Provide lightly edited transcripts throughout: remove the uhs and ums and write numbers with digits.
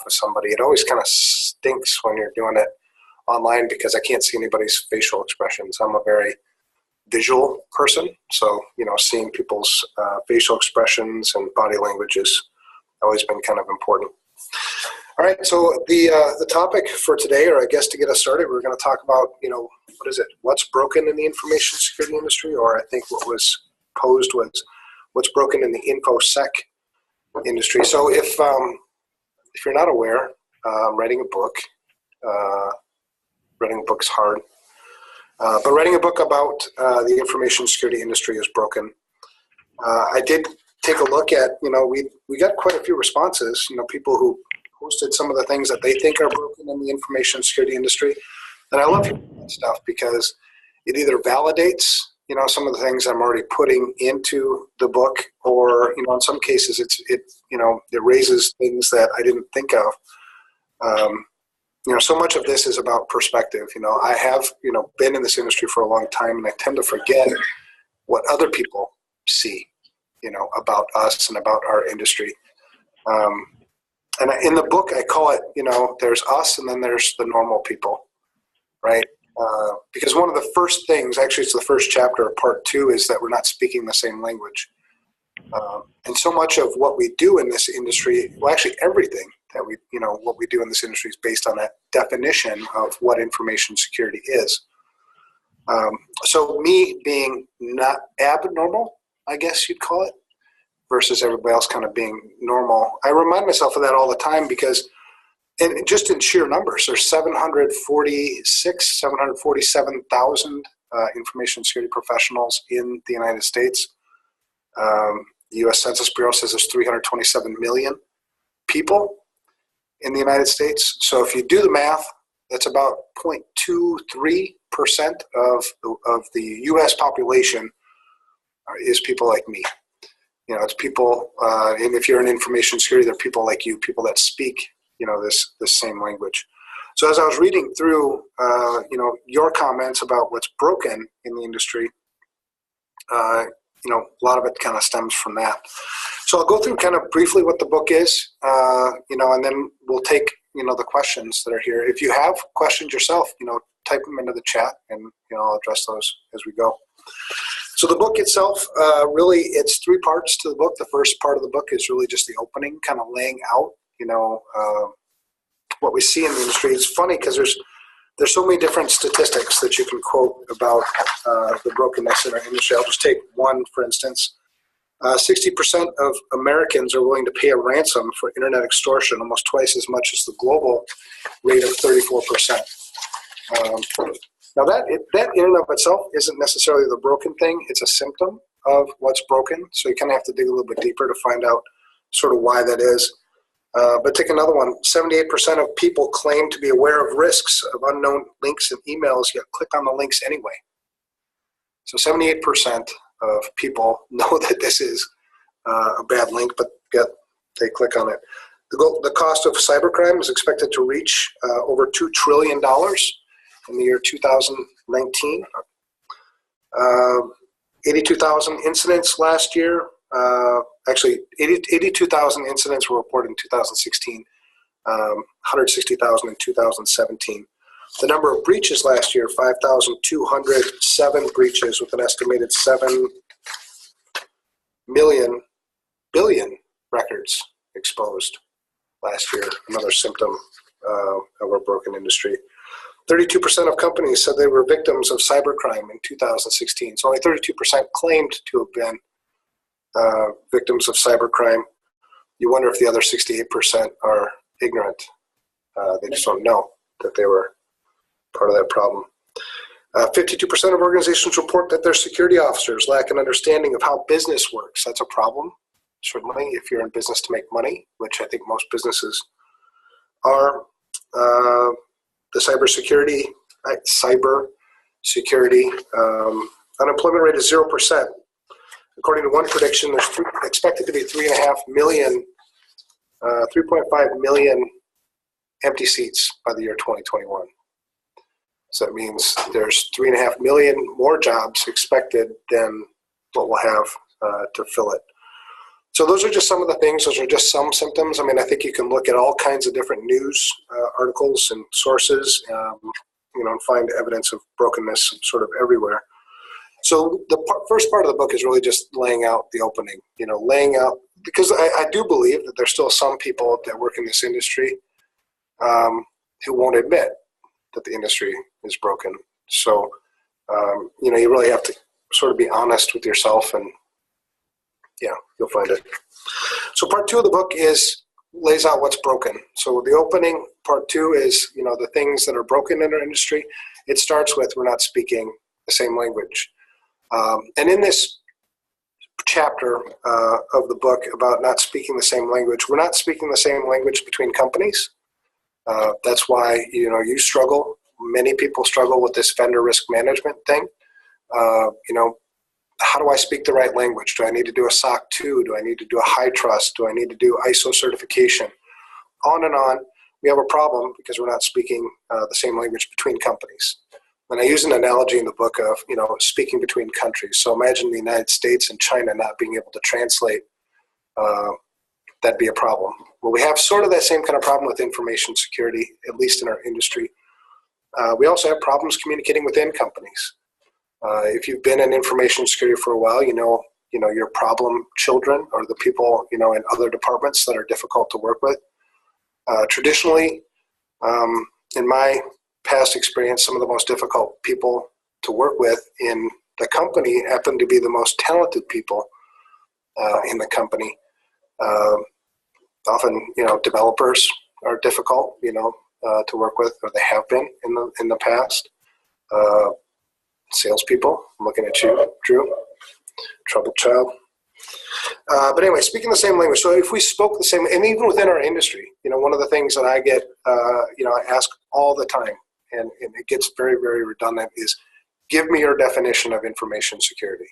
with somebody. It always kind of stinks when you're doing it online because I can't see anybody's facial expressions. I'm a very visual person, so seeing people's facial expressions and body language has always been kind of important. All right, so the topic for today, or I guess to get us started, we're going to talk about what is it? What's broken in the information security industry, or I think what was posed was what's broken in the InfoSec industry. So if you're not aware, I'm writing a book. Writing a book's hard. But writing a book about the information security industry is broken. I did take a look at, we got quite a few responses, people who posted some of the things that they think are broken in the information security industry. And I love hearing that stuff because it either validates, some of the things I'm already putting into the book, or, in some cases it raises things that I didn't think of. So much of this is about perspective. I have, been in this industry for a long time, and I tend to forget what other people see, about us and about our industry. And in the book, I call it, there's us and then there's the normal people, right? Because one of the first things, actually it's the first chapter of part 2, is that we're not speaking the same language. And so much of what we do in this industry, well, actually everything that we, what we do in this industry is based on that definition of what information security is. So me being not abnormal, I guess you'd call it, versus everybody else kind of being normal, I remind myself of that all the time because, and just in sheer numbers, there's 747,000 information security professionals in the United States. The U.S. Census Bureau says there's 327 million people in the United States. So if you do the math, that's about 0.23% of the U.S. population is people like me. It's people, and if you're in information security, they're people like you, people that speak, this same language. So as I was reading through, your comments about what's broken in the industry, a lot of it kind of stems from that. So I'll go through kind of briefly what the book is, and then we'll take, the questions that are here. If you have questions yourself, type them into the chat, and, I'll address those as we go. So the book itself, really, it's 3 parts to the book. The first part of the book is really just the opening, kind of laying out, what we see in the industry. It's funny because there's so many different statistics that you can quote about the brokenness in our industry. I'll just take one, for instance. 60% of Americans are willing to pay a ransom for internet extortion, almost twice as much as the global rate of 34%. Now that in and of itself isn't necessarily the broken thing. It's a symptom of what's broken. So you kind of have to dig a little bit deeper to find out sort of why that is. But take another one. 78% of people claim to be aware of risks of unknown links and emails, yet click on the links anyway. So 78% of people know that this is a bad link, but yet they click on it. The cost of cybercrime is expected to reach over $2 trillion in the year 2019. 82,000 incidents last year. Actually, 82,000 incidents were reported in 2016, 160,000 in 2017. The number of breaches last year, 5,207 breaches with an estimated 7 billion records exposed last year, another symptom of our broken industry. 32% of companies said they were victims of cybercrime in 2016. So only 32% claimed to have been victims of cybercrime. You wonder if the other 68% are ignorant. They just don't know that they were part of that problem. 52% of organizations report that their security officers lack an understanding of how business works. That's a problem, certainly, if you're in business to make money, which I think most businesses are. The cybersecurity unemployment rate is 0%. According to one prediction, there's expected to be 3.5 million, 3.5 million empty seats by the year 2021. So that means there's 3.5 million more jobs expected than what we'll have to fill it. So those are just some of the things. Those are just some symptoms. I mean, I think you can look at all kinds of different news articles and sources, and find evidence of brokenness sort of everywhere. So the first part of the book is really just laying out the opening, laying out, because I do believe that there's still some people that work in this industry who won't admit that the industry is broken. So, you really have to sort of be honest with yourself, and yeah, you'll find it. So part 2 of the book lays out what's broken. So the opening, part 2 is, the things that are broken in our industry. It starts with, we're not speaking the same language. And in this chapter of the book about not speaking the same language, we're not speaking the same language between companies. That's why, you struggle. Many people struggle with this vendor risk management thing. How do I speak the right language? Do I need to do a SOC 2? Do I need to do a high trust? Do I need to do ISO certification? On and on. We have a problem because we're not speaking the same language between companies. And I use an analogy in the book of, speaking between countries. So imagine the United States and China not being able to translate. That'd be a problem. Well, we have sort of that same kind of problem with information security, at least in our industry. We also have problems communicating within companies. If you've been in information security for a while, your problem children or the people, in other departments that are difficult to work with. Traditionally, in my past experience, some of the most difficult people to work with in the company happen to be the most talented people in the company. Often, developers are difficult, to work with, or they have been in the past. Salespeople, I'm looking at you, Drew, troubled child. But anyway, speaking the same language. So if we spoke the same, and even within our industry, one of the things that I get, I ask all the time, and it gets very, very redundant, is give me your definition of information security.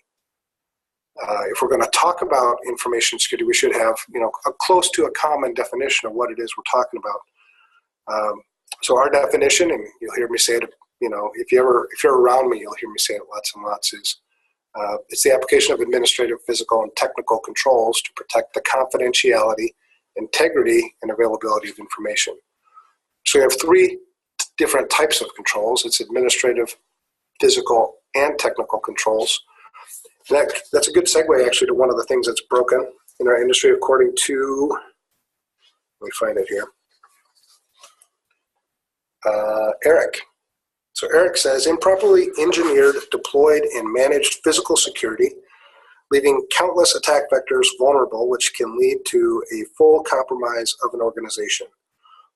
If we're going to talk about information security, we should have, close to a common definition of what it is we're talking about. So our definition, and you'll hear me say it, if you're around me, you'll hear me say it lots and lots, is it's the application of administrative, physical, and technical controls to protect the confidentiality, integrity, and availability of information. So we have 3 different types of controls. It's administrative, physical, and technical controls. That's a good segue, actually, to one of the things that's broken in our industry, according to, let me find it here, Eric. So Eric says, improperly engineered, deployed, and managed physical security, leaving countless attack vectors vulnerable, which can lead to a full compromise of an organization.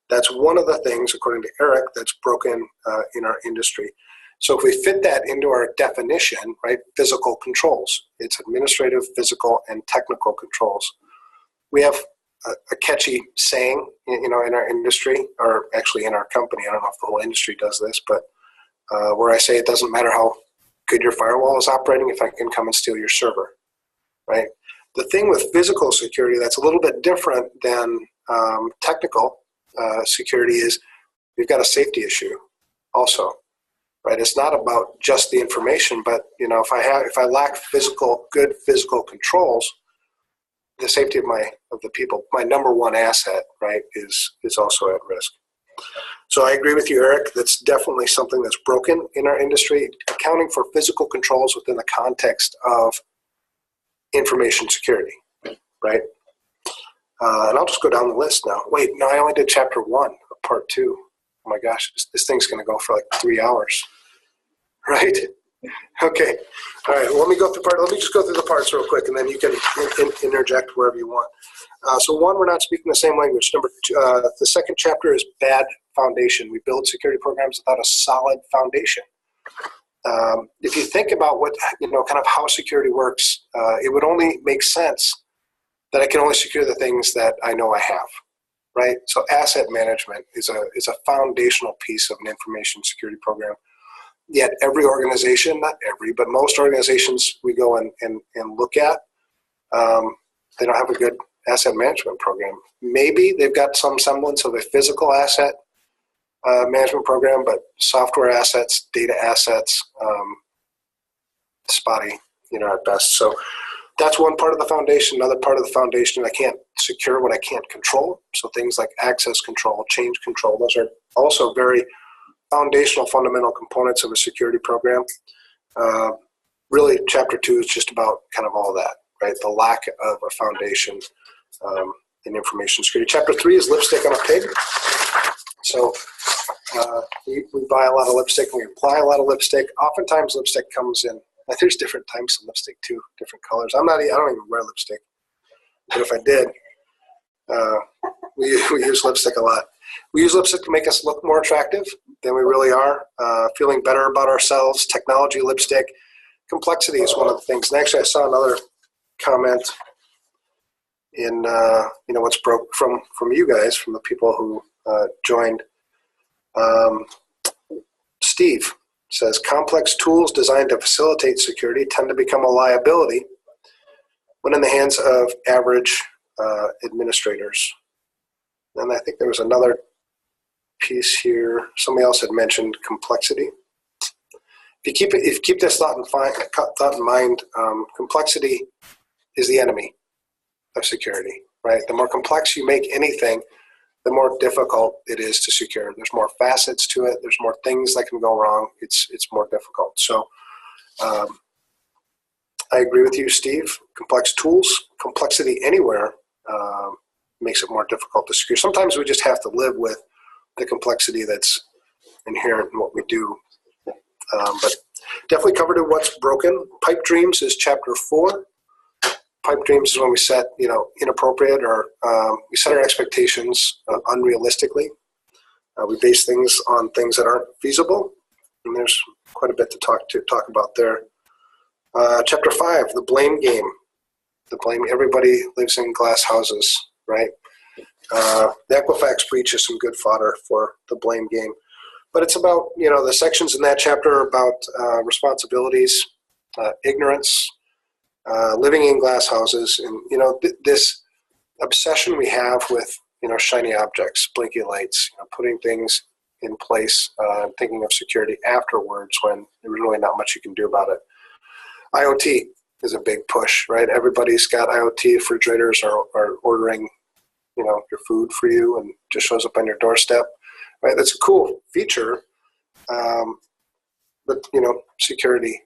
That's one of the things, according to Eric, that's broken in our industry. So if we fit that into our definition, right, physical controls, it's administrative, physical, and technical controls. We have a catchy saying, in our industry, or actually in our company. I don't know if the whole industry does this, but where I say it doesn't matter how good your firewall is operating if I can come and steal your server, right? The thing with physical security that's a little bit different than technical security is we've got a safety issue also, right? It's not about just the information, but if I lack good physical controls, the safety of the people, my number one asset, right, is also at risk. So I agree with you, Eric. That's definitely something that's broken in our industry, accounting for physical controls within the context of information security, right? And I'll just go down the list now. Wait, no, I only did chapter 1 of part 2. Oh my gosh, this thing's going to go for like 3 hours, right? Okay. All right. Well, let me just go through the parts real quick, and then you can interject wherever you want. So 1, we're not speaking the same language. Number 2, the second chapter is bad foundation. We build security programs without a solid foundation. If you think about what, kind of how security works, it would only make sense that I can only secure the things that I know I have, right? So asset management is a foundational piece of an information security program. Yet every organization, not every, but most organizations we go and look at, they don't have a good asset management program. Maybe they've got some semblance of a physical asset management program, but software assets, data assets, spotty, at best. So That's one part of the foundation. Another part of the foundation, I can't secure what I can't control. So things like access control, change control, those are also very foundational, fundamental components of a security program. Really, Chapter 2 is just about kind of all that, right? The lack of a foundation in information security. Chapter 3 is lipstick on a pig. So we buy a lot of lipstick and we apply a lot of lipstick. Oftentimes lipstick comes in, there's different types of lipstick too, different colors. I don't even wear lipstick, but if I did, we use lipstick a lot. We use lipstick to make us look more attractive than we really are, feeling better about ourselves. Technology, lipstick, complexity is one of the things. And actually, I saw another comment in what's broke from you guys, from the people who joined. Steve says, complex tools designed to facilitate security tend to become a liability when in the hands of average administrators. And I think there was another piece here. Somebody else had mentioned complexity. If you keep this thought in mind, complexity is the enemy of security, right? The more complex you make anything, the more difficult it is to secure. There's more facets to it. There's more things that can go wrong. It's more difficult. So I agree with you, Steve. Complex tools, complexity anywhere makes it more difficult to secure. Sometimes we just have to live with the complexity that's inherent in what we do. But definitely covered in what's broken. Pipe dreams is Chapter 4. Pipe dreams is when we set, inappropriate or we set our expectations unrealistically. We base things on things that aren't feasible, and there's quite a bit to talk about there. Chapter 5, the blame game. The blame. Everybody lives in glass houses, right? The Equifax breach is some good fodder for the blame game. But it's about, the sections in that chapter are about responsibilities, ignorance, living in glass houses, and, this obsession we have with, shiny objects, blinky lights, putting things in place, thinking of security afterwards when there's really not much you can do about it. IoT is a big push, right? Everybody's got IoT. Refrigerators are ordering, your food for you and just shows up on your doorstep, right? That's a cool feature, but security.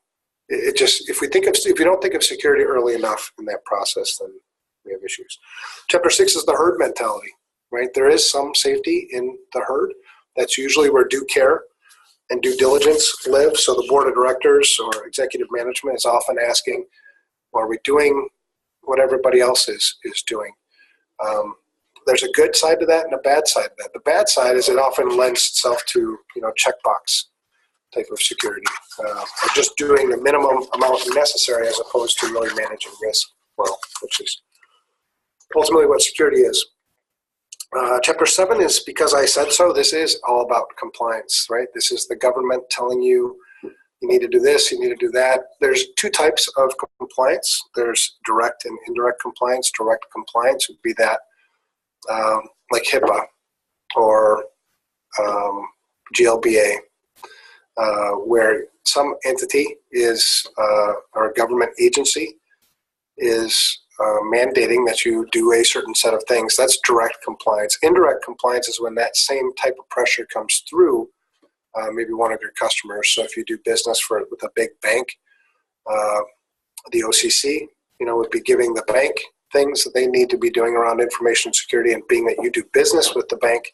If you don't think of security early enough in that process, then we have issues. Chapter 6 is the herd mentality, right? There is some safety in the herd. That's usually where due care and due diligence live. So the board of directors or executive management is often asking, well, are we doing what everybody else is doing? There's a good side to that and a bad side to that. The bad side is it often lends itself to, checkbox type of security, just doing the minimum amount necessary as opposed to really managing risk well, which is ultimately what security is. Chapter 7 is because I said so. This is all about compliance, right? This is the government telling you, you need to do this, you need to do that. There's two types of compliance. There's direct and indirect compliance. Direct compliance would be that like HIPAA or GLBA, where some entity is, or a government agency is mandating that you do a certain set of things. That's direct compliance. Indirect compliance is when that same type of pressure comes through maybe one of your customers. So if you do business with a big bank, the OCC, would be giving the bank things that they need to be doing around information security, and being that you do business with the bank,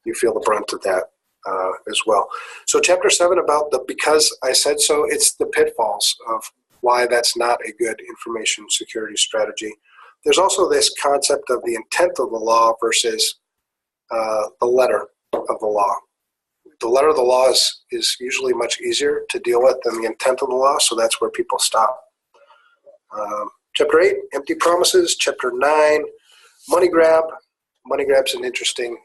you feel the brunt of that as well. So chapter 7 about the because I said so, it's the pitfalls of why that's not a good information security strategy. There's also this concept of the intent of the law versus the letter of the law. The letter of the law is usually much easier to deal with than the intent of the law, so that's where people stop. Chapter 8, empty promises. Chapter 9, money grab. Money grab's an interesting,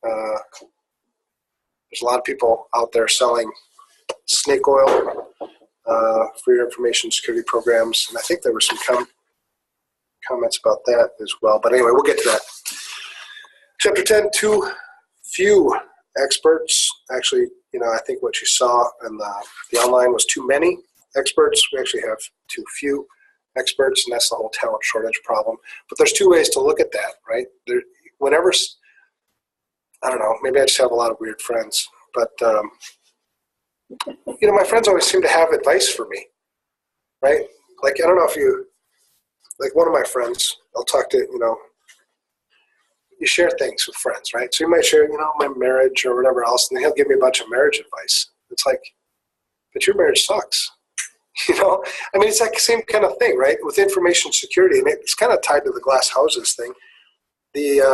there's a lot of people out there selling snake oil for your information security programs, and I think there were some comments about that as well. But anyway, we'll get to that. Chapter 10, too few experts. Actually, I think what you saw in the online was too many experts. We actually have too few. experts, and that's the whole talent shortage problem. But there's two ways to look at that, right? Whenever, I don't know, maybe I just have a lot of weird friends, but my friends always seem to have advice for me, right? Like, I don't know if you, like one of my friends, I'll talk to, you share things with friends, right? So you might share, my marriage or whatever else, and then he'll give me a bunch of marriage advice. It's like, but your marriage sucks. It's like the same kind of thing, right? With information security, and it's kind of tied to the glass houses thing. There's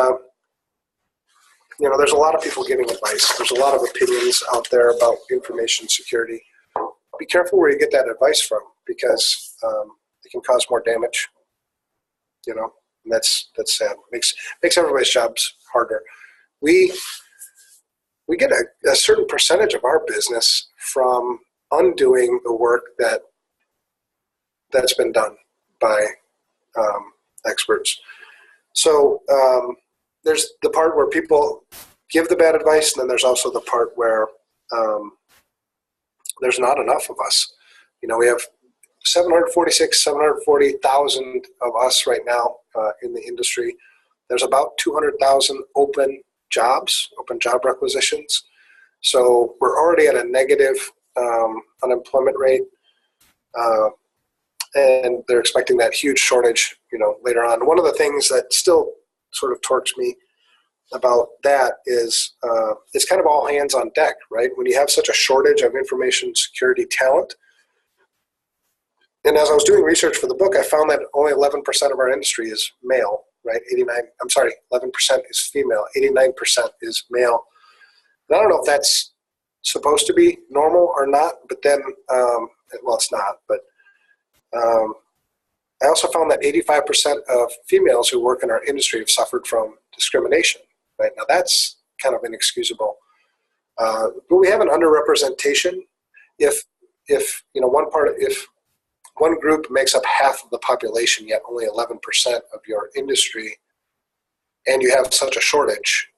a lot of people giving advice. There's a lot of opinions out there about information security. Be careful where you get that advice from, because it can cause more damage, and that's sad. Makes everybody's jobs harder. We get a certain percentage of our business from undoing the work that's been done by experts. So there's the part where people give the bad advice, and then there's also the part where there's not enough of us. We have 740,000 of us right now in the industry. There's about 200,000 open job requisitions. So we're already at a negative unemployment rate, and they're expecting that huge shortage, later on. One of the things that still sort of torques me about that is it's kind of all hands on deck, right? When you have such a shortage of information security talent. And as I was doing research for the book, I found that only 11% of our industry is male, right? 11% is female, 89% is male. And I don't know if that's supposed to be normal or not, but then, well, it's not, but I also found that 85% of females who work in our industry have suffered from discrimination, right? Now that's kind of inexcusable. But we have an underrepresentation. If one group makes up half of the population, yet only 11% of your industry, and you have such a shortage,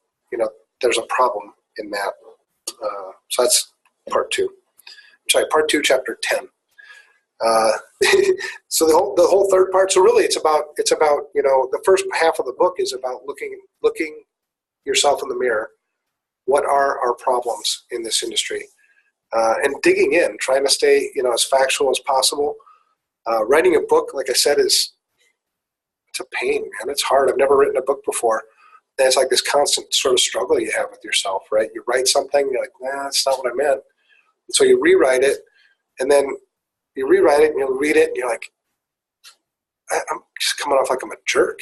there's a problem in that. So that's part 2. Part 2, chapter 10. So the whole third part. So really, it's about the first half of the book is about looking yourself in the mirror. What are our problems in this industry? And digging in, trying to stay as factual as possible. Writing a book, like I said, it's a pain, man. It's hard. I've never written a book before. And it's like this constant sort of struggle you have with yourself, right? You write something, you're like, nah, that's not what I meant. And so you rewrite it, and then you rewrite it, and you'll read it, and you're like, I'm just coming off like I'm a jerk,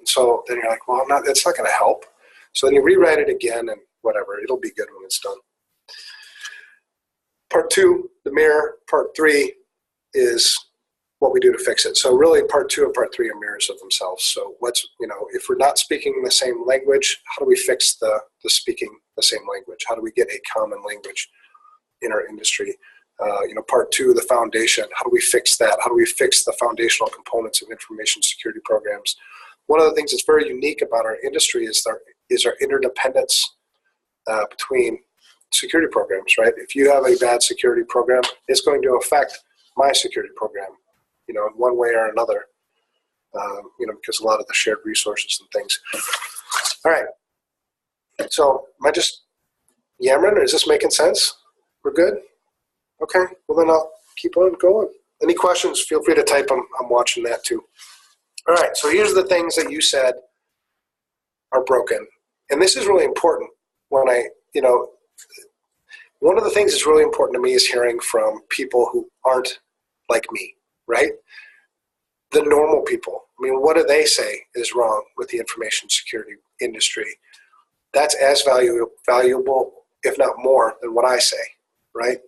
So then you're like, well, it's not going to help. So then you rewrite it again, and whatever. It'll be good when it's done. Part 2, the mirror. Part 3 is what we do to fix it. So really, part 2 and part 3 are mirrors of themselves. So if we're not speaking the same language, how do we fix the speaking the same language? How do we get a common language in our industry? Part 2, the foundation. How do we fix that? How do we fix the foundational components of information security programs? One of the things that's very unique about our industry is our interdependence between security programs, right? If you have a bad security program, it's going to affect my security program, in one way or another, because a lot of the shared resources and things. All right. So am I just yammering, or is this making sense? We're good? Okay. Well, then I'll keep on going. Any questions, feel free to type them. I'm watching that too. All right. So here's the things that you said are broken. And this is really important when one of the things that's really important to me is hearing from people who aren't like me, right? The normal people. What do they say is wrong with the information security industry? That's as valuable, if not more, than what I say, right?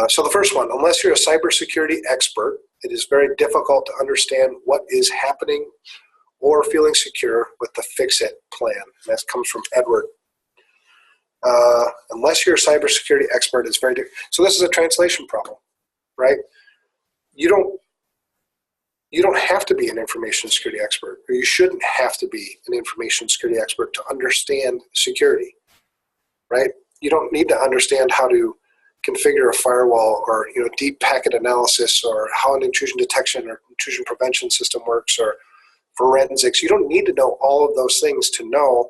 So the first one, unless you're a cybersecurity expert, it is very difficult to understand what is happening or feeling secure with the fix-it plan. And that comes from Edward. Unless you're a cybersecurity expert, it's very difficult. So this is a translation problem, right? You don't have to be an information security expert, or you shouldn't have to be an information security expert to understand security, right? You don't need to understand how to configure a firewall, or deep packet analysis, or how an intrusion detection or intrusion prevention system works, or forensics. You don't need to know all of those things to know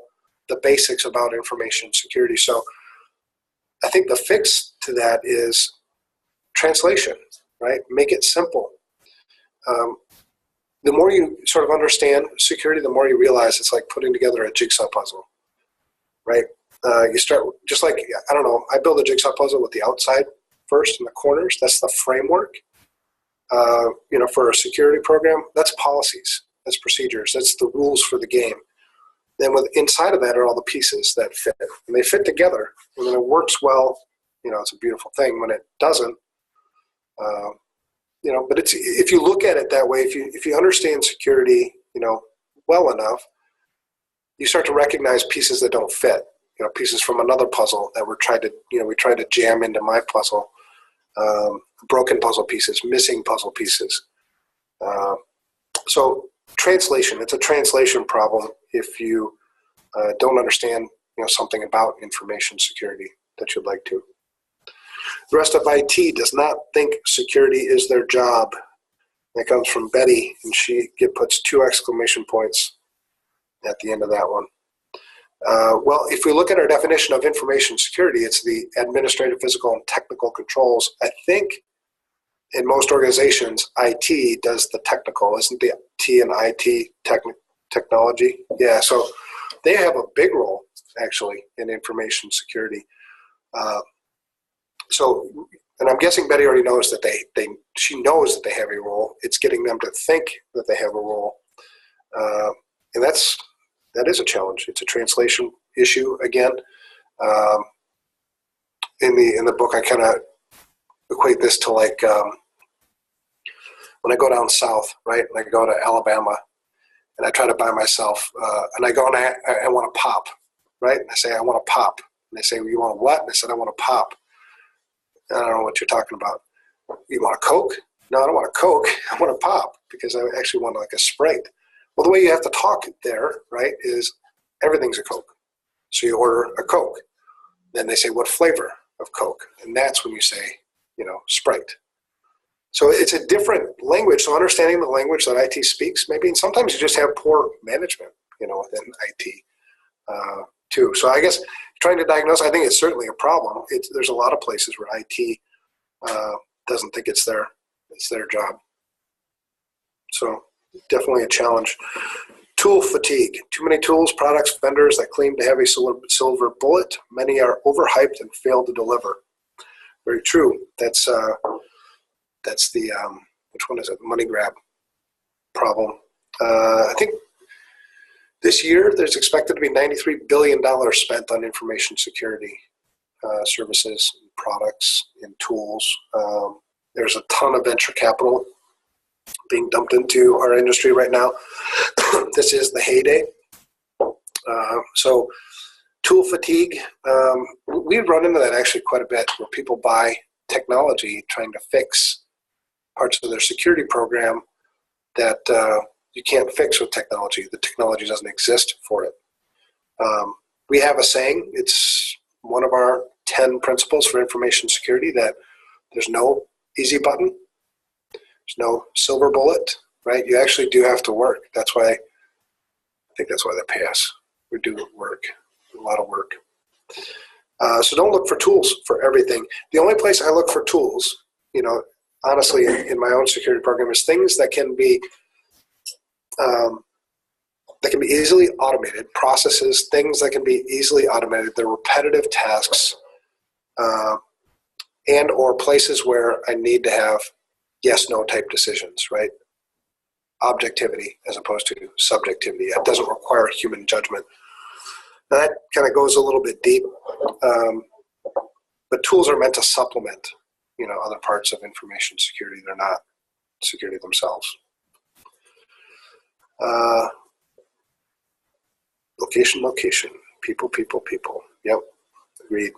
the basics about information security. So I think the fix to that is translation, right? Make it simple. The more you sort of understand security, the more you realize it's like putting together a jigsaw puzzle, right? You start, just like, I don't know, I build a jigsaw puzzle with the outside first and the corners. That's the framework. For a security program, that's policies, that's procedures, that's the rules for the game. Then inside of that are all the pieces that fit. And they fit together. And when it works well, it's a beautiful thing. When it doesn't, but if you look at it that way, if you understand security, well enough, you start to recognize pieces that don't fit. Pieces from another puzzle that we tried to jam into my puzzle, broken puzzle pieces, missing puzzle pieces. So translation, it's a translation problem if you don't understand something about information security that you'd like to. The rest of IT does not think security is their job. That comes from Betty, and she puts 2 exclamation points at the end of that one. Well, if we look at our definition of information security, it's the administrative, physical, and technical controls. I think in most organizations, IT does the technical. Isn't the T and IT technology? Yeah, so they have a big role, actually, in information security. And I'm guessing Betty already knows that she knows that they have a role. It's getting them to think that they have a role. And that is a challenge. It's a translation issue again. In the book, I kind of equate this to like when I go down south, right? And I go to Alabama, and I try to buy myself, and I go and I want to pop, right? And I say, I want to pop. And they say, well, you want what? And I said, I want to pop. I don't know what you're talking about. You want a Coke? No, I don't want a Coke. I want a pop, because I actually want like a Sprite. Well, the way you have to talk there, right, is everything's a Coke. So you order a Coke. Then they say, what flavor of Coke? And that's when you say, Sprite. So it's a different language. So understanding the language that IT speaks, maybe, and sometimes you just have poor management, within IT too. So I guess trying to diagnose, I think it's certainly a problem. There's a lot of places where IT doesn't think it's their job. So definitely a challenge. Tool fatigue. Too many tools, products, vendors that claim to have a silver bullet. Many are overhyped and fail to deliver. Very true. That's the which one is it? Money grab problem. I think this year there's expected to be $93 billion spent on information security services, products, and tools. There's a ton of venture capital being dumped into our industry right now. This is the heyday. So tool fatigue, we run into that actually quite a bit, where people buy technology trying to fix parts of their security program that you can't fix with technology. The technology doesn't exist for it. We have a saying, it's one of our 10 principles for information security, that there's no easy button. There's no silver bullet, right? You actually do have to work. That's why, I think that's why they pay us. We do work, a lot of work. So don't look for tools for everything. The only place I look for tools, honestly, in my own security program, is things that can be easily automated, processes, things that can be easily automated. They're repetitive tasks, and or places where I need to have yes/no type decisions, right? Objectivity as opposed to subjectivity. It doesn't require human judgment. Now that kind of goes a little bit deep, but tools are meant to supplement, other parts of information security. They're not security themselves. Location, people. Yep, agreed.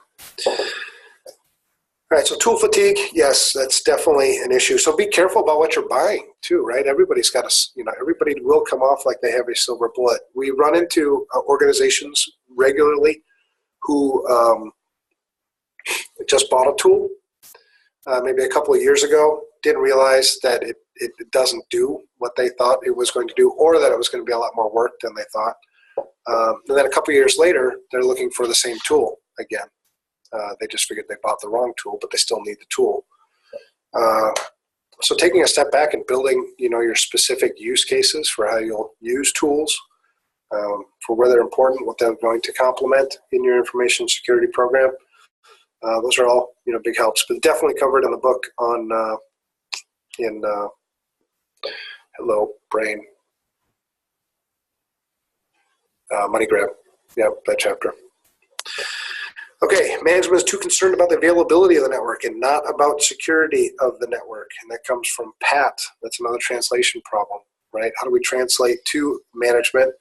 All right, so tool fatigue, yes, that's definitely an issue. So be careful about what you're buying too, right? Everybody's got everybody will come off like they have a silver bullet. We run into organizations regularly who just bought a tool maybe a couple of years ago, didn't realize that it doesn't do what they thought it was going to do, or that it was going to be a lot more work than they thought. And then a couple of years later, they're looking for the same tool again. They just figured they bought the wrong tool, but they still need the tool. So taking a step back and building, your specific use cases for how you'll use tools, for where they're important, what they're going to complement in your information security program. Those are all, big helps, but definitely covered in the book on, Hello, Brain, Money Grab. Yep, that chapter. Okay, management is too concerned about the availability of the network and not about security of the network. And that comes from Pat. That's another translation problem, right? How do we translate to management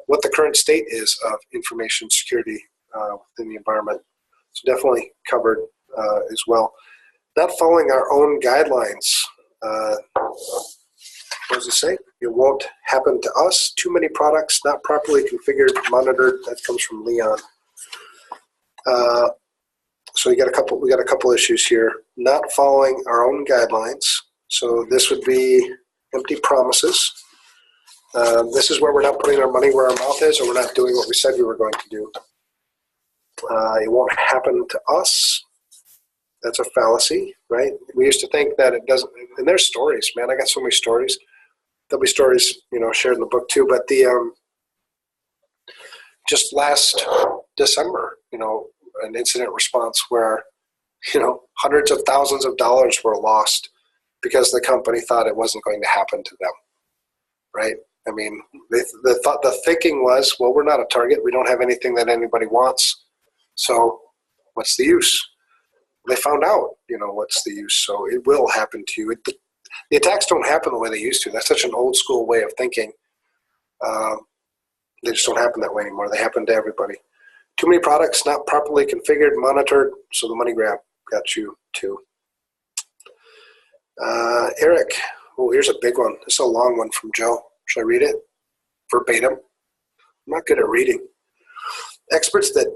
what the current state is of information security within the environment? So definitely covered as well. Not following our own guidelines. What does it say? It won't happen to us. Too many products not properly configured, monitored. That comes from Leon. So we got a couple issues here. Not following our own guidelines. So this would be empty promises. This is where we're not putting our money where our mouth is, or we're not doing what we said we were going to do. It won't happen to us. That's a fallacy, right? We used to think that it doesn't, and there's stories, man. I got so many stories. There'll be stories, shared in the book too. But just last December, an incident response where, hundreds of thousands of dollars were lost because the company thought it wasn't going to happen to them, right? I mean, the thinking was, well, we're not a target. We don't have anything that anybody wants. So what's the use? They found out, what's the use. So it will happen to you. The attacks don't happen the way they used to. That's such an old school way of thinking. They just don't happen that way anymore. They happen to everybody. Too many products not properly configured, monitored, so the money grab got you too. Eric, oh, here's a big one. This is a long one from Joe. Should I read it verbatim? I'm not good at reading. Experts that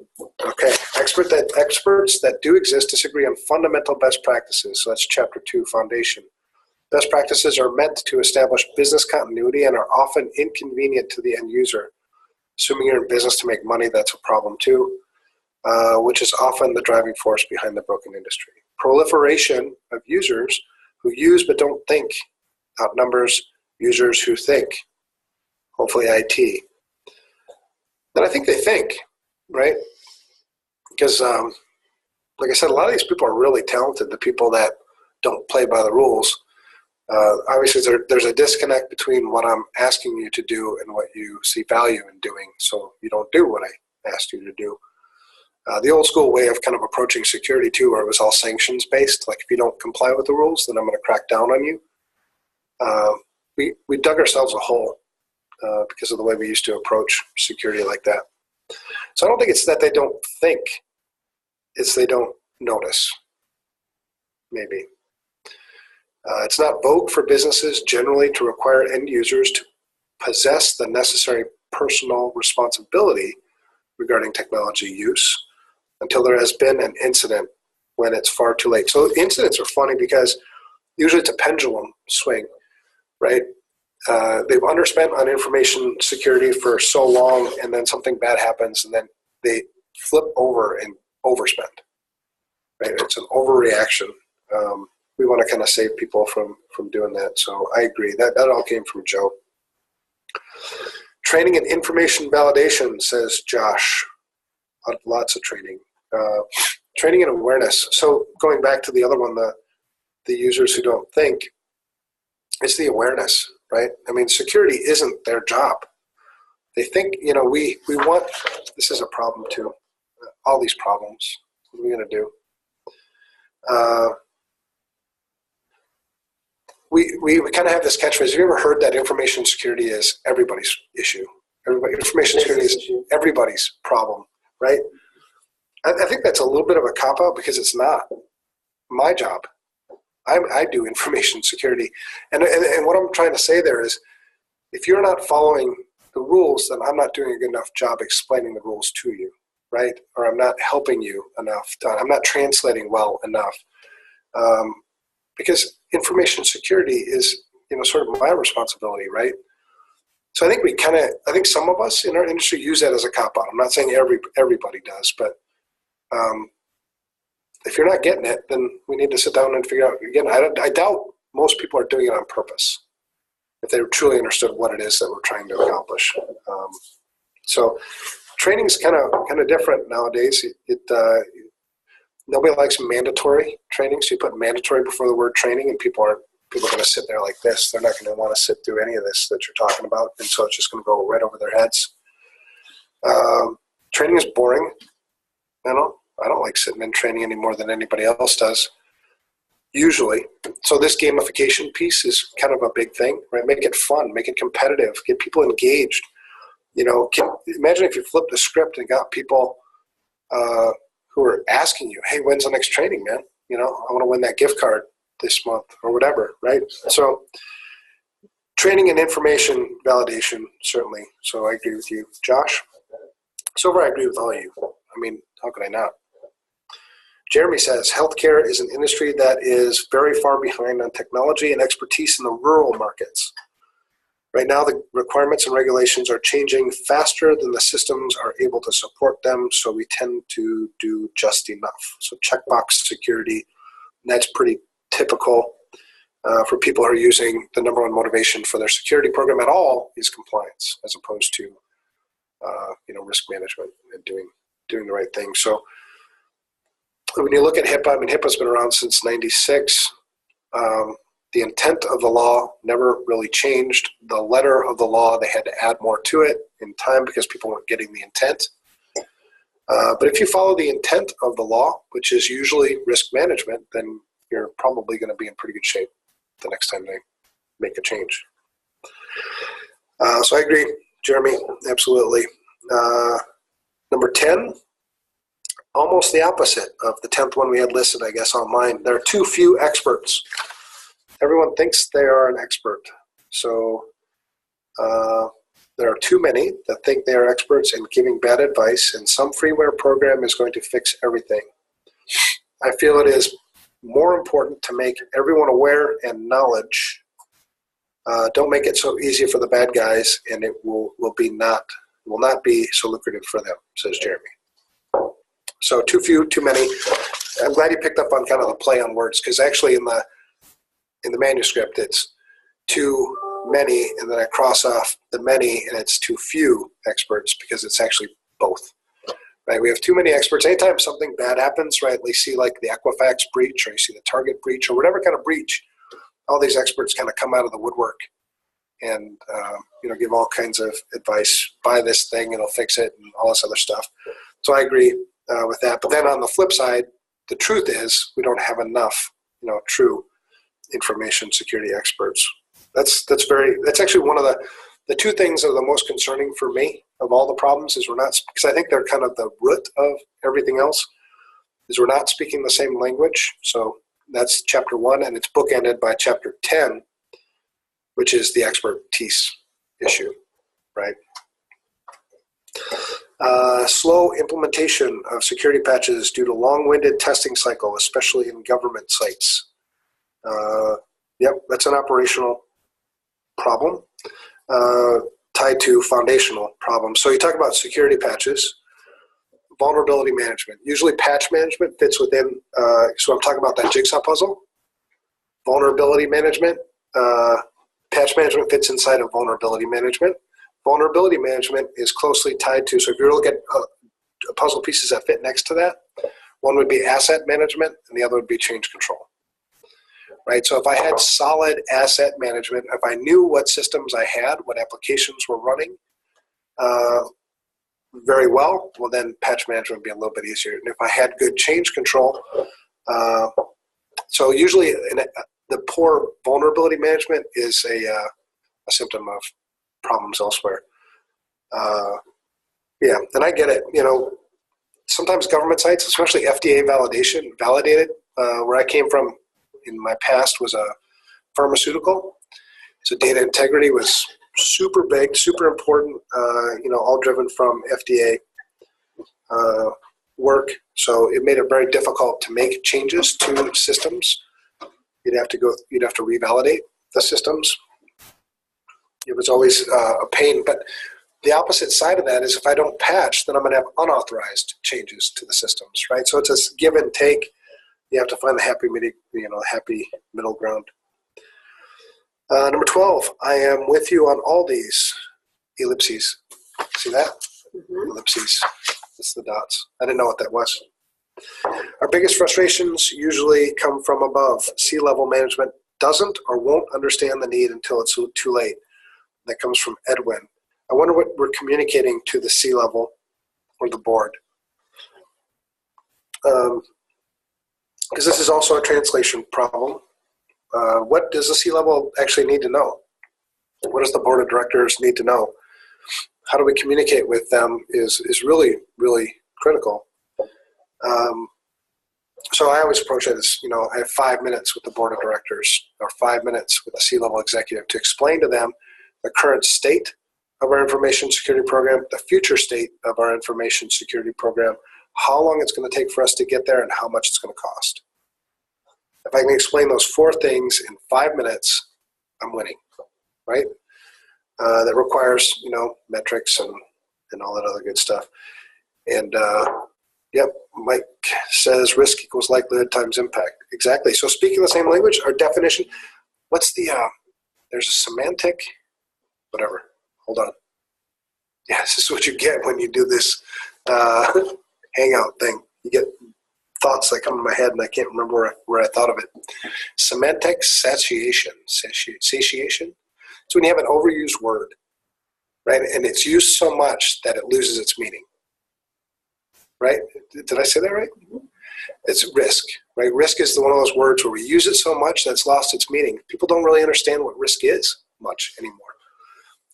do exist disagree on fundamental best practices. So that's chapter 2, foundation. Best practices are meant to establish business continuity and are often inconvenient to the end user. Assuming you're in business to make money, that's a problem too, which is often the driving force behind the broken industry. Proliferation of users who use but don't think outnumbers users who think, hopefully IT. And I think they think, right? Because, like I said, a lot of these people are really talented, the people that don't play by the rules. Obviously, there's a disconnect between what I'm asking you to do and what you see value in doing, so you don't do what I asked you to do. The old school way of kind of approaching security, too, where it was all sanctions-based, like if you don't comply with the rules, then I'm going to crack down on you. We dug ourselves a hole because of the way we used to approach security like that. So I don't think it's that they don't think, it's they don't notice, maybe. It's not vogue for businesses generally to require end users to possess the necessary personal responsibility regarding technology use until there has been an incident when it's far too late. So incidents are funny because usually it's a pendulum swing, right? They've underspent on information security for so long, and then something bad happens, and then they flip over and overspend, right? It's an overreaction. We want to kind of save people from doing that. So I agree. That all came from Joe. Training and information validation, says Josh. Lots of training. Training and awareness. So going back to the other one, the users who don't think, it's the awareness, right? I mean, security isn't their job. They think, we want, this is a problem too. All these problems. What are we going to do? We kind of have this catchphrase. Have you ever heard that information security is everybody's issue? Information security is everybody's problem, right? I think that's a little bit of a cop-out because it's not my job. I do information security. And what I'm trying to say there is, if you're not following the rules, then I'm not doing a good enough job explaining the rules to you, right? Or I'm not helping you enough. I'm not translating well enough. because information security is, sort of my responsibility, right? So I think some of us in our industry use that as a cop-out. I'm not saying everybody does, but if you're not getting it, then we need to sit down and figure out, again, I doubt most people are doing it on purpose if they truly understood what it is that we're trying to accomplish. So training is kind of different nowadays. Nobody likes mandatory training, so you put mandatory before the word training, and people are going to sit there like this. They're not going to want to sit through any of this that you're talking about, and so it's just going to go right over their heads. Training is boring. I don't like sitting in training any more than anybody else does, usually. So this gamification piece is kind of a big thing, right? Make it fun, make it competitive, get people engaged. Imagine if you flipped the script and got people who are asking you, hey, when's the next training, man? I want to win that gift card this month or whatever, right? So training and information validation, certainly. So I agree with you, Josh. So far, I agree with all of you. I mean, how could I not? Jeremy says, healthcare is an industry that is very far behind on technology and expertise in the rural markets. Right now, the requirements and regulations are changing faster than the systems are able to support them, so we tend to do just enough. So checkbox security, that's pretty typical for people who are using the number one motivation for their security program at all is compliance, as opposed to risk management and doing the right thing. So when you look at HIPAA, HIPAA's been around since '96. The intent of the law never really changed. The letter of the law, they had to add more to it in time because people weren't getting the intent. But if you follow the intent of the law, which is usually risk management, then you're probably going to be in pretty good shape the next time they make a change. So I agree, Jeremy, absolutely. Number 10, almost the opposite of the 10th one we had listed, I guess, online. There are too few experts. Everyone thinks they are an expert. So there are too many that think they are experts in giving bad advice, and some freeware program is going to fix everything. I feel it is more important to make everyone aware and knowledge. Don't make it so easy for the bad guys, and it will not be so lucrative for them, says Jeremy. So too few, too many. I'm glad you picked up on kind of the play on words, because actually in the manuscript it's too many, and then I cross off the many, and it's too few experts, because it's actually both. Right? We have too many experts. Anytime something bad happens, right? You see like the Equifax breach, or you see the Target breach, or whatever kind of breach, all these experts kind of come out of the woodwork and give all kinds of advice. Buy this thing, it'll fix it, and all this other stuff. So I agree with that. But then on the flip side, the truth is we don't have enough, true information security experts. That's actually one of the two things that are the most concerning for me of all the problems is we're not, because I think they're kind of the root of everything else, is we're not speaking the same language. So that's chapter 1, and it's bookended by chapter 10, which is the expertise issue, right? Slow implementation of security patches due to long-winded testing cycle, especially in government sites. Yep, that's an operational problem tied to foundational problems. So you talk about security patches, vulnerability management. Usually patch management fits within, so I'm talking about that jigsaw puzzle. Vulnerability management, patch management fits inside of vulnerability management. Vulnerability management is closely tied to, so if you look at puzzle pieces that fit next to that, one would be asset management and the other would be change control. Right, so if I had solid asset management, if I knew what systems I had, what applications were running very well, then patch management would be a little bit easier. And if I had good change control, so usually the poor vulnerability management is a symptom of problems elsewhere. Yeah, and I get it. Sometimes government sites, especially FDA validated, where I came from in my past was a pharmaceutical. So data integrity was super big, super important, all driven from FDA. work, so it made it very difficult to make changes to systems. You'd have to revalidate the systems. It was always a pain, but the opposite side of that is if I don't patch, then I'm going to have unauthorized changes to the systems, right? So it's a give and take. You have to find the happy middle ground. Number 12, I am with you on all these ellipses. See that? Mm-hmm. Ellipses. That's the dots. I didn't know what that was. Our biggest frustrations usually come from above. C-level management doesn't or won't understand the need until it's too late. That comes from Edwin. I wonder what we're communicating to the C-level or the board. Because this is also a translation problem. What does the C-level actually need to know? What does the board of directors need to know? How do we communicate with them is really, really critical. So I always approach it as, I have 5 minutes with the board of directors or 5 minutes with the C-level executive to explain to them the current state of our information security program, the future state of our information security program, how long it's going to take for us to get there, and how much it's going to cost. If I can explain those 4 things in 5 minutes, I'm winning, right? That requires, metrics and all that other good stuff. And, yep, Mike says risk equals likelihood times impact. Exactly. So speaking the same language, our definition, what's the, there's a semantic, whatever. Hold on. Yeah, this is what you get when you do this Hangout thing. You get thoughts that come in my head and I can't remember where I thought of it. Semantic satiation. Satiation? It's when you have an overused word, right? And it's used so much that it loses its meaning, right? Did I say that right? It's risk, right? Risk is one of those words where we use it so much that it's lost its meaning. People don't really understand what risk is much anymore.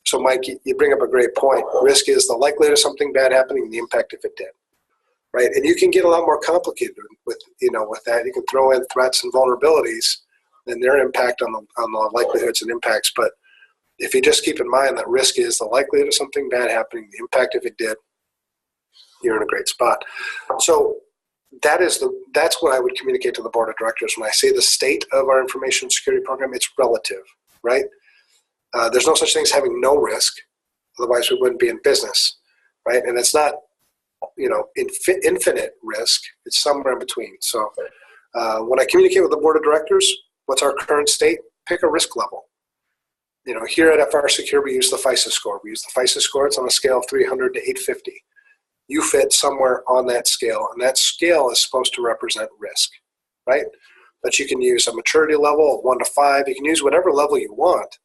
So Mike, you bring up a great point. Risk is the likelihood of something bad happening and the impact if it did, right? And you can get a lot more complicated with that. You can throw in threats and vulnerabilities and their impact on the likelihoods and impacts. But if you just keep in mind that risk is the likelihood of something bad happening, the impact if it did, you're in a great spot. So that's what I would communicate to the board of directors. When I say the state of our information security program, it's relative, right? There's no such thing as having no risk. Otherwise, we wouldn't be in business, right? And it's not, infinite risk. It's somewhere in between. So when I communicate with the board of directors, what's our current state? Pick a risk level. Here at FRSecure, we use the FISA score. We use the FISA score. It's on a scale of 300 to 850. You fit somewhere on that scale, and that scale is supposed to represent risk, right? But you can use a maturity level of 1 to 5. You can use whatever level you want.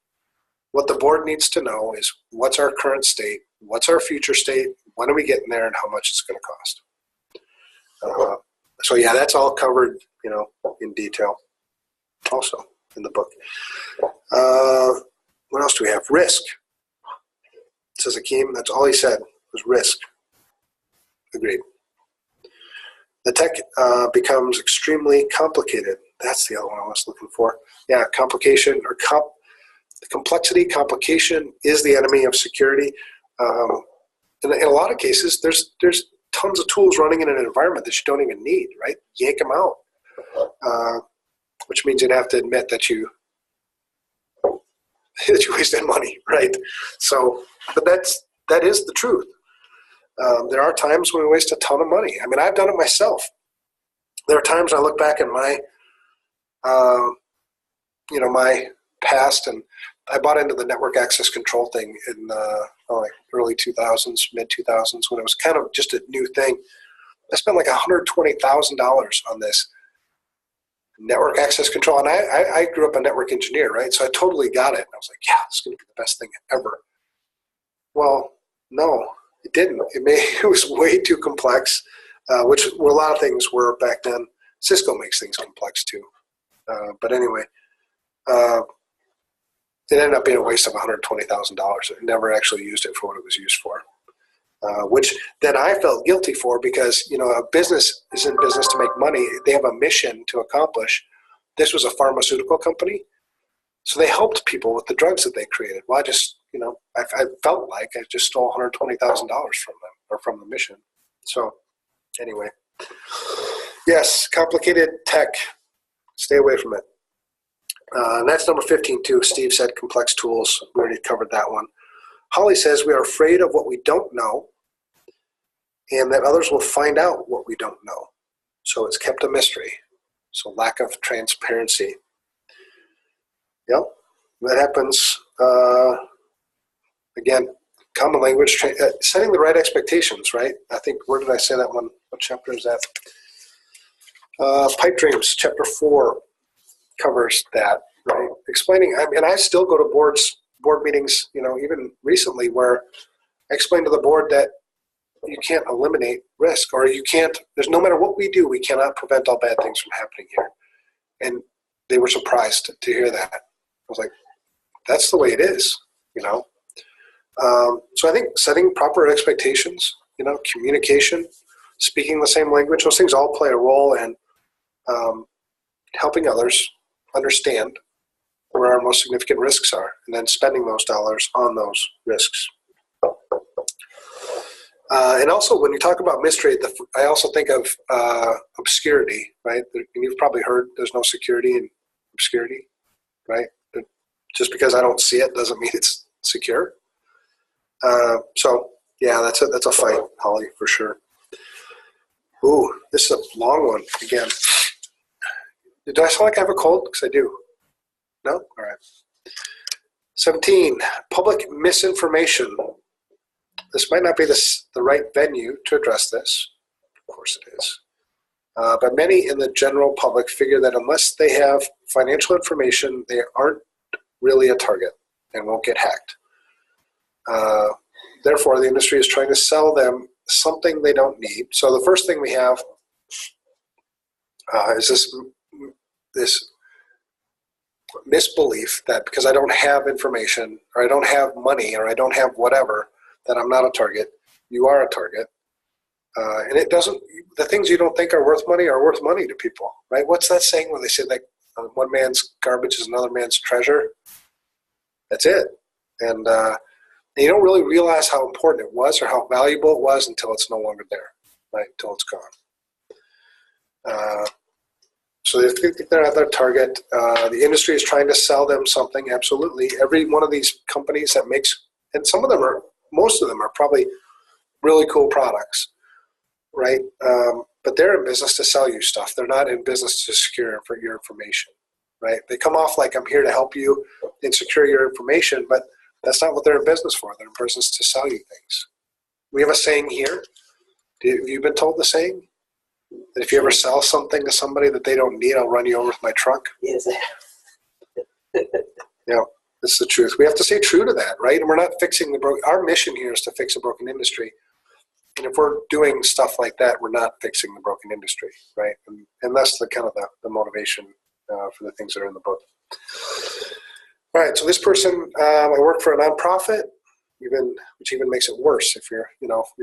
What the board needs to know is what's our current state, what's our future state, when are we getting there, and how much it's going to cost. So yeah, that's all covered, in detail also in the book. What else do we have? Risk. Says Akeem, that's all he said was risk. Agreed. The tech becomes extremely complicated. That's the other one I was looking for. Yeah, complication or complexity, complication is the enemy of security. In a lot of cases, there's tons of tools running in an environment that you don't even need, right? Yank them out, which means you'd have to admit that you wasted money, right? So, but that is the truth. There are times when we waste a ton of money. I mean, I've done it myself. There are times I look back at my, my past, and I bought into the network access control thing in early 2000s, mid 2000s, when it was kind of just a new thing. I spent like $120,000 on this network access control, and I grew up a network engineer, right? So I totally got it. I was like, yeah, this is going to be the best thing ever. Well, no, it didn't. It was way too complex, which a lot of things were back then. Cisco makes things complex too. But anyway, it ended up being a waste of $120,000. I never actually used it for what it was used for, which then I felt guilty for because, a business is in business to make money. They have a mission to accomplish. This was a pharmaceutical company, so they helped people with the drugs that they created. Well, I just, I felt like I just stole $120,000 from them or from the mission. So Anyway, yes, complicated tech. Stay away from it. And that's number 15 too. Steve said complex tools. We already covered that one. Holly says we are afraid of what we don't know and that others will find out what we don't know. So it's kept a mystery. So lack of transparency. Yep, that happens. Again, common language, setting the right expectations, right? I think, where did I say that one? What chapter is that? Pipe dreams, chapter 4 covers that, right? Explaining, and I still go to board meetings, even recently, where I explain to the board that you can't eliminate risk, or there's no matter what we do, we cannot prevent all bad things from happening here. And they were surprised to hear that. I was like, that's the way it is, So I think setting proper expectations, communication, speaking the same language, those things all play a role in helping others understand where our most significant risks are, and then spending those dollars on those risks. And also, when you talk about mystery, I also think of obscurity, right? And you've probably heard there's no security in obscurity, right? Just because I don't see it doesn't mean it's secure. So, yeah, that's a fight, Holly, for sure. Ooh, this is a long one again. Do I sound like I have a cold? Because I do. No? All right. 17, public misinformation. This might not be the right venue to address this. Of course it is. But many in the general public figure that unless they have financial information, they aren't really a target and won't get hacked. Therefore, the industry is trying to sell them something they don't need. So the first thing we have is this misbelief that because I don't have information, or I don't have money, or I don't have whatever, that I'm not a target. You are a target. And it doesn't, the things you don't think are worth money to people, right? What's that saying when they say that one man's garbage is another man's treasure? That's it. And you don't really realize how important it was or how valuable it was until it's no longer there, right? Until it's gone. So they think they're at their target. The industry is trying to sell them something, absolutely. Every one of these companies that makes, and most of them are probably really cool products, right? But they're in business to sell you stuff. They're not in business to secure for your information, right? They come off like I'm here to help you and secure your information, but that's not what they're in business for. They're in business to sell you things. We have a saying here. Have you been told the saying? That if you ever sell something to somebody that they don't need, I'll run you over with my truck? Yes. Yeah, that's the truth. We have to stay true to that, right? And we're not fixing the broken. Our mission here is to fix a broken industry. And if we're doing stuff like that, we're not fixing the broken industry, right? And that's the kind of the motivation for the things that are in the book. All right, so this person, I work for a nonprofit, which even makes it worse if you're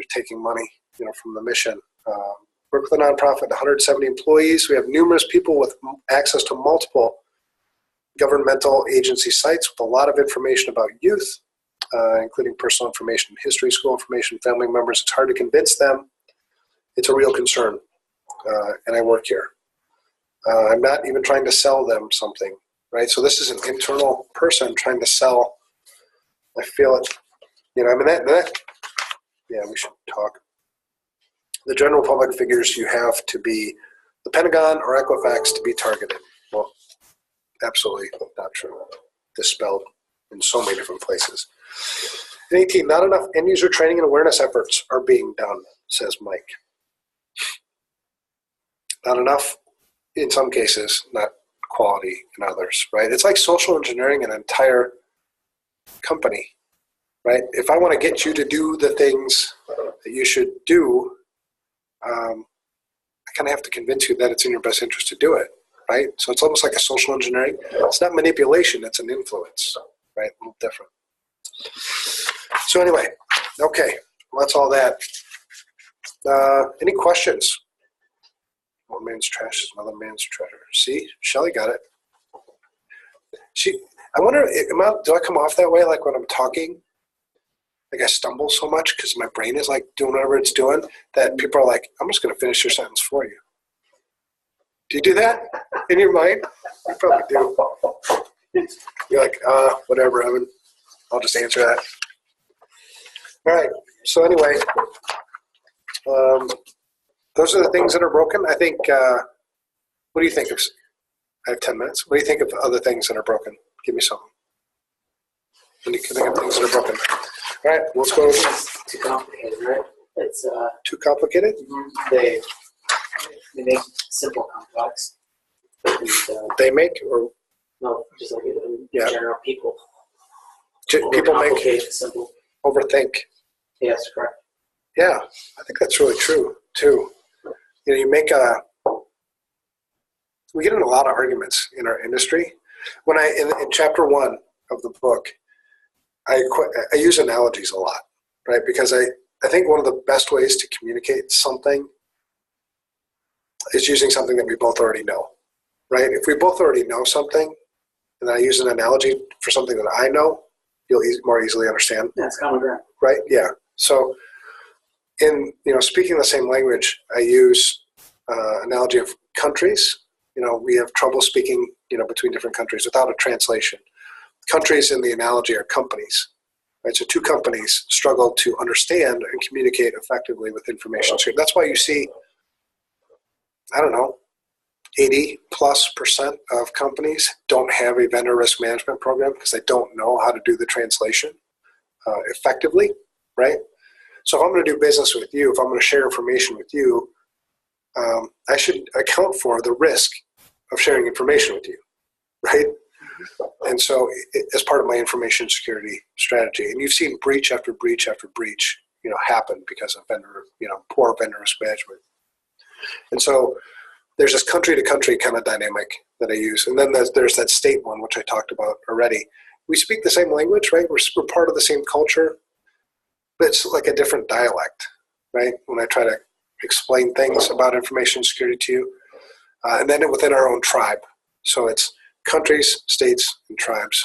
taking money, from the mission. Work with a nonprofit, 170 employees. We have numerous people with access to multiple governmental agency sites with a lot of information about youth, including personal information, history, school information, family members. It's hard to convince them. It's a real concern, and I work here. I'm not even trying to sell them something, right? So this is an internal person trying to sell. I feel it. Yeah, we should talk. The general public figures you have to be the Pentagon or Equifax to be targeted. Well, absolutely not true. Dispelled in so many different places. And 18, not enough end-user training and awareness efforts are being done, says Mike. Not enough in some cases, not quality in others, right? It's like social engineering an entire company, right? If I want to get you to do the things that you should do, I kind of have to convince you that it's in your best interest to do it, right? So it's almost like a social engineering. It's not manipulation, it's an influence, right? A little different. So anyway, okay, well, that's all that. Any questions? One man's trash is another man's treasure. See, Shelly got it. I wonder, do I come off that way, like when I'm talking? like I stumble so much because my brain is like doing whatever it's doing that people are like, I'm just going to finish your sentence for you. Do you do that in your mind? You probably do. You're like, whatever, Evan. I'll just answer that. All right. So anyway, those are the things that are broken. I think, what do you think of, I have 10 minutes. What do you think of other things that are broken? Give me some. When you can think of things that are broken. All right, let's go. It's too complicated, right? It's too complicated? They make simple complex. And, they make, or no, just like in general, people make simple. Overthink. Yes, correct. Yeah, I think that's really true too. You know, you make we get in a lot of arguments in our industry. When in chapter 1 of the book, I use analogies a lot, right? Because I think one of the best ways to communicate something is using something that we both already know, right? If we both already know something, and then I use an analogy for something that I know, you'll more easily understand. That's common ground. Right? Yeah. So in, speaking the same language, I use analogy of countries. We have trouble speaking, between different countries without a translation. Countries in the analogy are companies, right? So two companies struggle to understand and communicate effectively with information. So that's why you see, 80+% of companies don't have a vendor risk management program because they don't know how to do the translation effectively, right? So if I'm going to do business with you, if I'm going to share information with you, I should account for the risk of sharing information with you, right? And so as part of my information security strategy, and you've seen breach after breach after breach, happen because of poor vendor risk management. And so there's this country to country kind of dynamic that I use. And then there's that state one, which I talked about already. We speak the same language, right? We're part of the same culture, but it's like a different dialect, right? When I try to explain things about information security to you. And then within our own tribe. So it's countries, states, and tribes.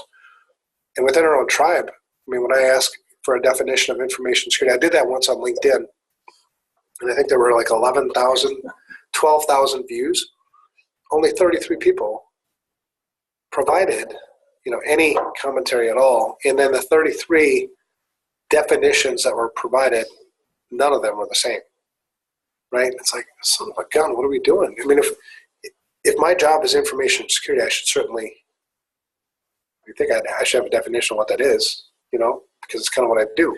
And within our own tribe, when I ask for a definition of information security, I did that once on LinkedIn. And I think there were like 11,000, 12,000 views. Only 33 people provided, any commentary at all. And then the 33 definitions that were provided, none of them were the same, right? It's like, son of a gun, what are we doing? If my job is information security, I should certainly, I should have a definition of what that is, because it's kind of what I do.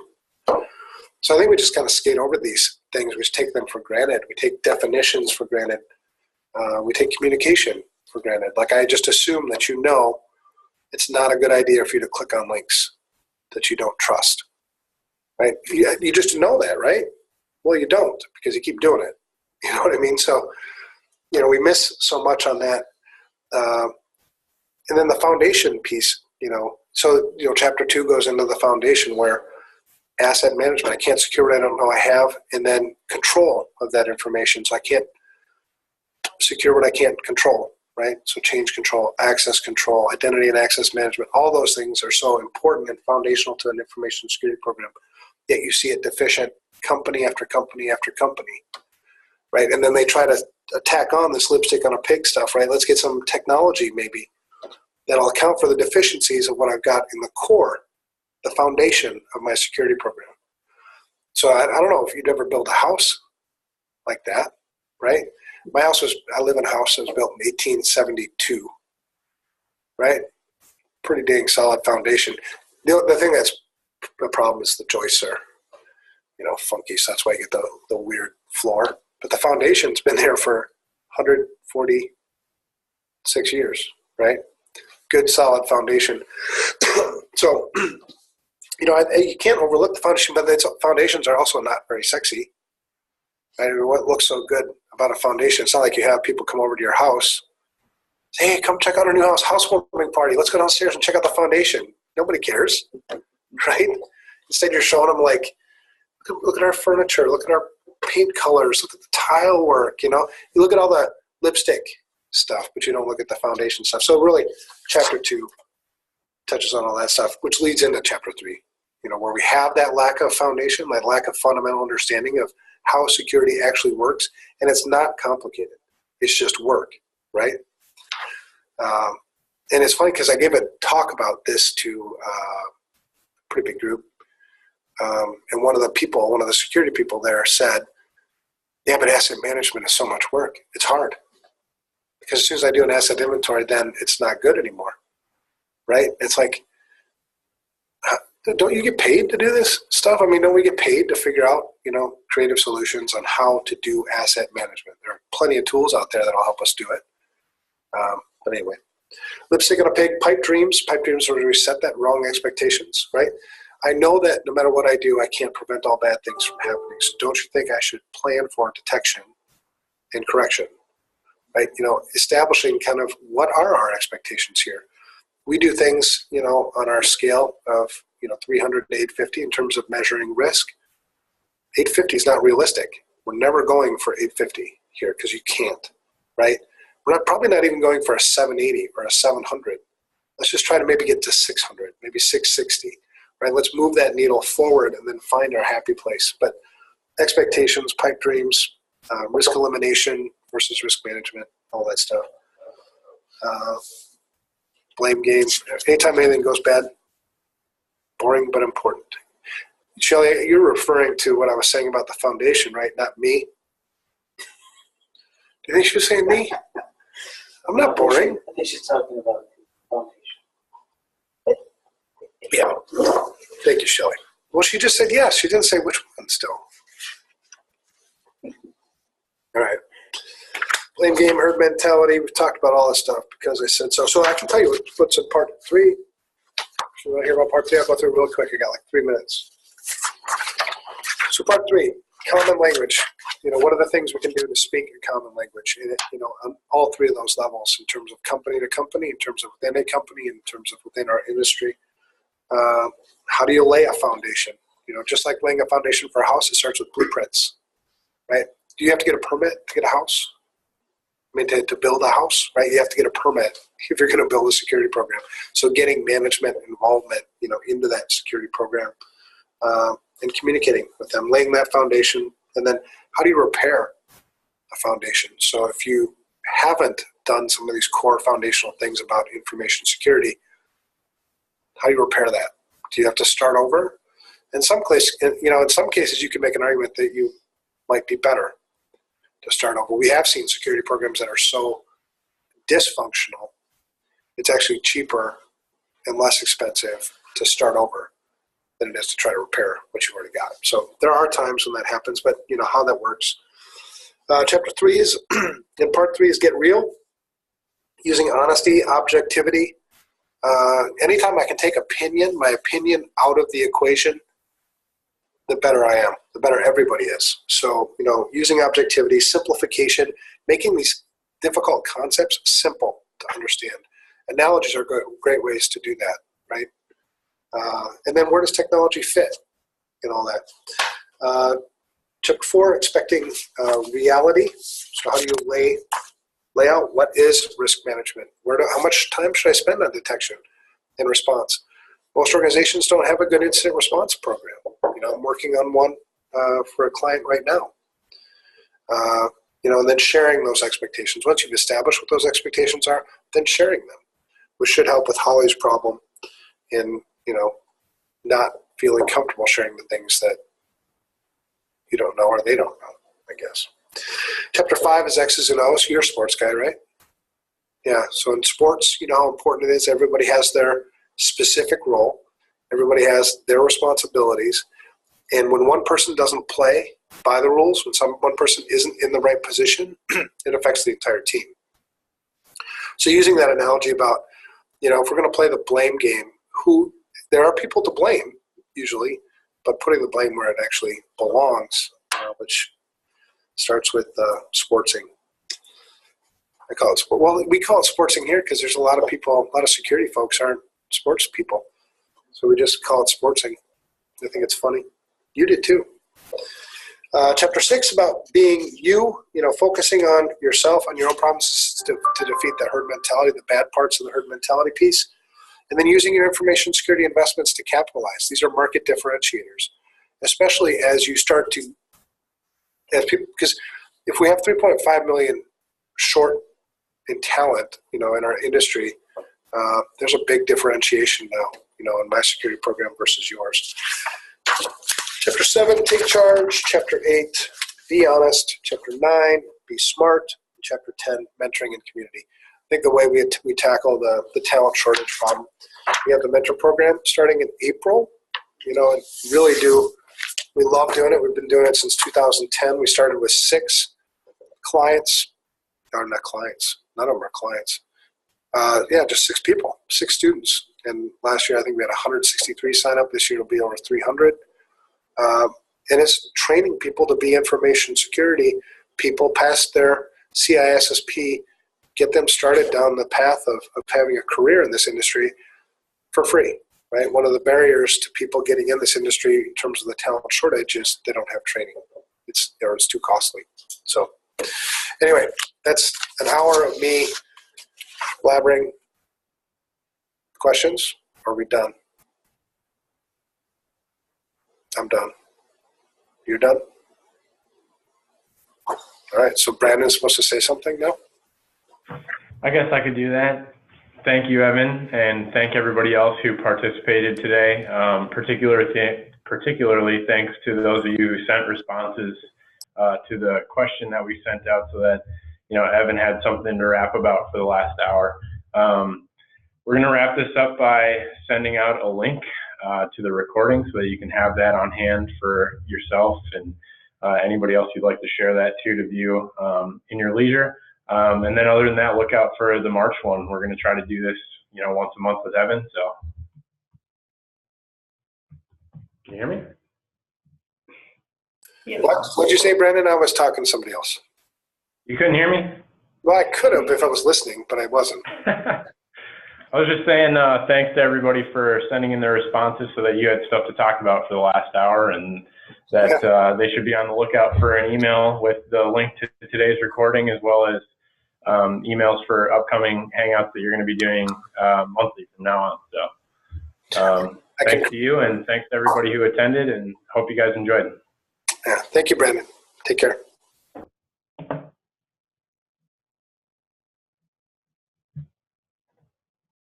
So I think we just kind of skate over these things. We just take them for granted. We take definitions for granted. We take communication for granted. Like I just assume that it's not a good idea for you to click on links that you don't trust, right? You just know that, right? Well, you don't because you keep doing it. You know what I mean? So, we miss so much on that. And then the foundation piece, so, chapter 2 goes into the foundation where asset management, I can't secure what I don't know I have, and then control of that information. So I can't secure what I can't control, right? So change control, access control, identity and access management, all those things are so important and foundational to an information security program. Yet you see it deficient company after company after company, right? And then they try to tack on this lipstick on a pig stuff, right? Let's get some technology maybe that'll account for the deficiencies of what I've got in the core, the foundation of my security program. So I don't know if you'd ever build a house like that, right? My house I live in a house that was built in 1872, right? Pretty dang solid foundation. The thing that's the problem is the joists are, funky, so that's why you get the weird floor. But the foundation's been there for 146 years, right? Good, solid foundation. So, you can't overlook the foundation, but foundations are also not very sexy. Right? What looks so good about a foundation? It's not like you have people come over to your house, say, hey, come check out our new housewarming party. Let's go downstairs and check out the foundation. Nobody cares, right? Instead, you're showing them like, look at our furniture, look at our paint colors, look at the tile work, you look at all the lipstick stuff, but you don't look at the foundation stuff. So really, chapter 2 touches on all that stuff, which leads into chapter 3, where we have that lack of foundation, that lack of fundamental understanding of how security actually works, and it's not complicated. It's just work, right? And it's funny because I gave a talk about this to a pretty big group, and one of the security people there said, yeah, but asset management is so much work. It's hard. Because as soon as I do an asset inventory, then it's not good anymore, right? It's like, don't you get paid to do this stuff? I mean, don't we get paid to figure out, creative solutions on how to do asset management? There are plenty of tools out there that will help us do it. But anyway, lipstick on a pig, pipe dreams. Pipe dreams where we set that wrong expectations, right? I know that no matter what I do, I can't prevent all bad things from happening. So don't you think I should plan for detection and correction, right? Establishing kind of what are our expectations here. We do things, on our scale of, 300 to 850 in terms of measuring risk. 850 is not realistic. We're never going for 850 here because you can't, right? We're probably not even going for a 780 or a 700. Let's just try to maybe get to 600, maybe 660, right? Let's move that needle forward and then find our happy place. But expectations, pipe dreams, risk elimination versus risk management, all that stuff. Blame game. Anytime anything goes bad, boring but important. Shelley, you're referring to what I was saying about the foundation, right? Not me. Do you think she was saying me? I'm not boring. I think she's talking about the foundation. Yeah. Thank you, Shelley. Well, she just said yes. She didn't say which one still. All right. Blame game, herd mentality. We've talked about all this stuff because I said so. So I can tell you what's in part 3. If you want to hear about part 3, I'll go through it real quick. I got like 3 minutes. So part 3, common language. What are the things we can do to speak a common language? And on all 3 of those levels, in terms of company to company, in terms of within a company, in terms of within our industry. How do you lay a foundation? Just like laying a foundation for a house, it starts with blueprints, right? Do you have to get a permit to get a house? I mean, to build a house, right? You have to get a permit if you're going to build a security program. So getting management involvement, into that security program and communicating with them, laying that foundation, and then how do you repair a foundation? So if you haven't done some of these core foundational things about information security, how do you repair that? Do you have to start over? In some cases, you can make an argument that you might be better to start over. We have seen security programs that are so dysfunctional, it's actually cheaper and less expensive to start over than it is to try to repair what you've already got. So there are times when that happens, but how that works. Chapter 3 is, in part 3 is get real, using honesty, objectivity. Anytime I can take my opinion out of the equation, the better I am, the better everybody is. So, using objectivity, simplification, making these difficult concepts simple to understand. Analogies are great ways to do that, right? And then where does technology fit in all that? Chapter 4, expecting reality. So how do you lay out what is risk management? How much time should I spend on detection and response? Most organizations don't have a good incident response program. I'm working on one for a client right now. And then sharing those expectations. Once you've established what those expectations are, then sharing them, which should help with Holly's problem in, not feeling comfortable sharing the things that you don't know or they don't know, I guess. Chapter 5 is X's and O's. You're a sports guy, right? Yeah, so in sports, how important it is. Everybody has their specific role. Everybody has their responsibilities. And when one person doesn't play by the rules, when one person isn't in the right position, it affects the entire team. So using that analogy about, if we're going to play the blame game, there are people to blame usually, but putting the blame where it actually belongs, which starts with sportsing. I call it sport. Well, we call it sportsing here because there's a lot of security folks aren't sports people. So we just call it sportsing. I think it's funny. You did too. Chapter 6 about being you, focusing on yourself, on your own problems to defeat the herd mentality, the bad parts of the herd mentality piece. And then using your information security investments to capitalize. These are market differentiators, especially as you start to, as people, because if we have 3.5 million short in talent, in our industry, there's a big differentiation now, in my security program versus yours. Chapter 7, take charge. Chapter 8, be honest. Chapter 9, be smart. Chapter 10, mentoring and community. I think the way we tackle the talent shortage problem, we have the mentor program starting in April, and really we love doing it. We've been doing it since 2010. We started with 6 clients, or not clients, none of them are clients. Just 6 people, 6 students. And last year, I think we had 163 sign up. This year, it'll be over 300. And it's training people to be information security people past their CISSP, get them started down the path of having a career in this industry for free, right? One of the barriers to people getting in this industry in terms of the talent shortage is they don't have training. It's too costly. So anyway, that's an hour of me blabbering. Questions? Are we done? I'm done. You're done? All right, so Brandon's supposed to say something now? I guess I could do that. Thank you, Evan, and thank everybody else who participated today. Particularly thanks to those of you who sent responses to the question that we sent out so that, Evan had something to rap about for the last hour. We're going to wrap this up by sending out a link to the recording so that you can have that on hand for yourself and anybody else you'd like to share that to view in your leisure. And then other than that, look out for the March one. We're going to try to do this, once a month with Evan. So, can you hear me? Yeah. What'd you say, Brandon? I was talking to somebody else. You couldn't hear me? Well, I could have if I was listening, but I wasn't. I was just saying thanks to everybody for sending in their responses so that you had stuff to talk about for the last hour, and that they should be on the lookout for an email with the link to today's recording, as well as emails for upcoming Hangouts that you're going to be doing monthly from now on. So thanks to you, and thanks to everybody who attended, and hope you guys enjoyed. Yeah, thank you, Brandon. Take care.